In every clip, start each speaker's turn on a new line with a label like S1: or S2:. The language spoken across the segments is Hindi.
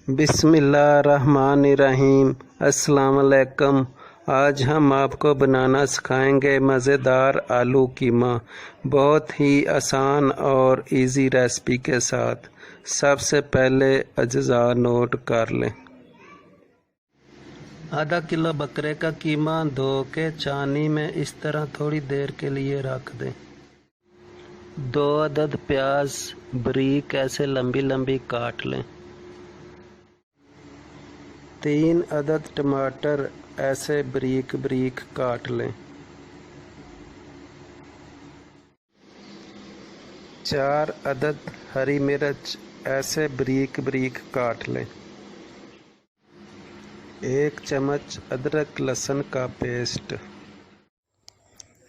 S1: बिस्मिल्लाहिर्रहमानिर्रहीम। अस्सलाम वालेकुम। आज हम आपको बनाना सिखाएंगे मज़ेदार आलू कीमा, बहुत ही आसान और इजी रेसिपी के साथ। सबसे पहले अज्जा नोट कर लें। आधा किलो बकरे का कीमा धो के छानी में इस तरह थोड़ी देर के लिए रख दें। 2 अदद प्याज बारीक ऐसे लंबी लंबी काट लें। 3 अदद टमाटर ऐसे बारीक बारीक काट लें। 4 अदद हरी मिर्च ऐसे बारीक बारीक काट लें। 1 चम्मच अदरक लहसुन का पेस्ट।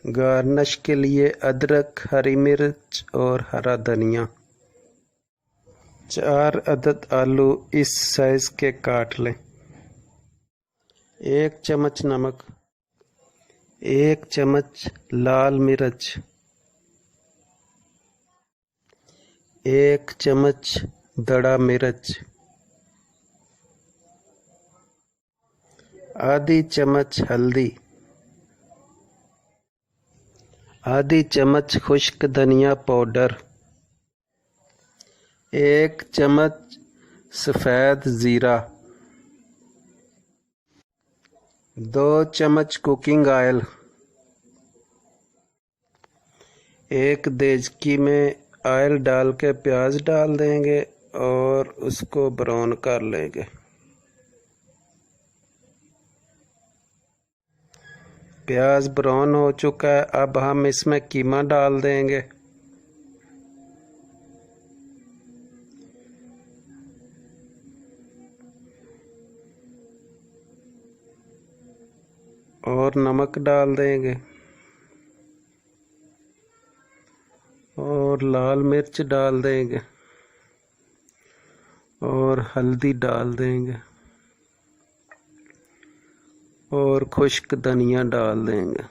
S1: गार्निश के लिए अदरक, हरी मिर्च और हरा धनिया। 4 अदद आलू इस साइज के काट लें। 1 चम्मच नमक, 1 चम्मच लाल मिर्च, 1 चम्मच दड़ा मिर्च, आधी चम्मच हल्दी, आधी चम्मच खुश्क धनिया पाउडर, 1 चम्मच सफ़ेद ज़ीरा, 2 चम्मच कुकिंग ऑयल। एक देचकी में ऑयल डाल के प्याज डाल देंगे और उसको ब्राउन कर लेंगे। प्याज ब्राउन हो चुका है, अब हम इसमें कीमा डाल देंगे। और नमक डाल देंगे और लाल मिर्च डाल देंगे और हल्दी डाल देंगे और खुश्क धनिया डाल देंगे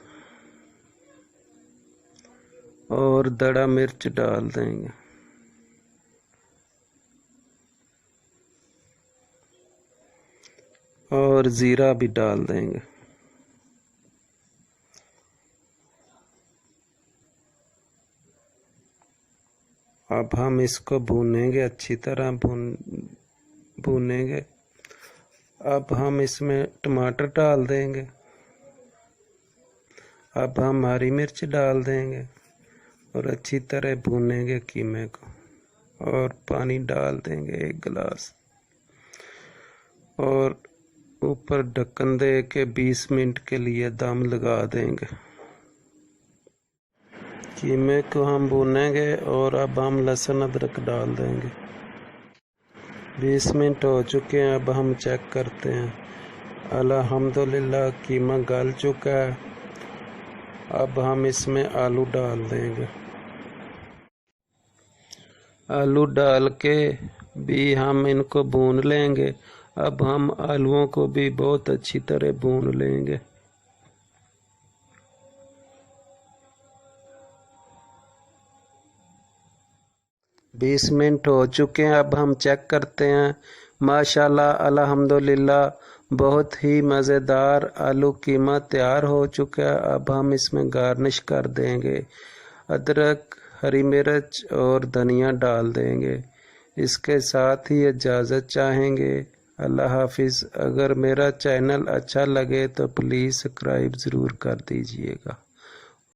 S1: और दड़ा मिर्च डाल देंगे और ज़ीरा भी डाल देंगे। अब हम इसको भूनेंगे, अच्छी तरह भूनेंगे। अब हम इसमें टमाटर डाल देंगे। अब हम हरी मिर्च डाल देंगे और अच्छी तरह भूनेंगे कीमे को और पानी डाल देंगे 1 गिलास और ऊपर ढक्कन दे के 20 मिनट के लिए दम लगा देंगे। कीमे को हम भूनेंगे और अब हम लहसुन अदरक डाल देंगे। 20 मिनट हो चुके हैं, अब हम चेक करते हैं। अल्हम्दुलिल्लाह कीमा गल चुका है। अब हम इसमें आलू डाल देंगे। आलू डाल के भी हम इनको भून लेंगे। अब हम आलूओं को भी बहुत अच्छी तरह भून लेंगे। बीस मिनट हो चुके हैं, अब हम चेक करते हैं। माशाल्लाह अल्हम्दुलिल्लाह बहुत ही मज़ेदार आलू कीमा तैयार हो चुका है। अब हम इसमें गार्निश कर देंगे। अदरक, हरी मिर्च और धनिया डाल देंगे। इसके साथ ही इजाज़त चाहेंगे। अल्लाह हाफिज़। अगर मेरा चैनल अच्छा लगे तो प्लीज़ सब्सक्राइब ज़रूर कर दीजिएगा।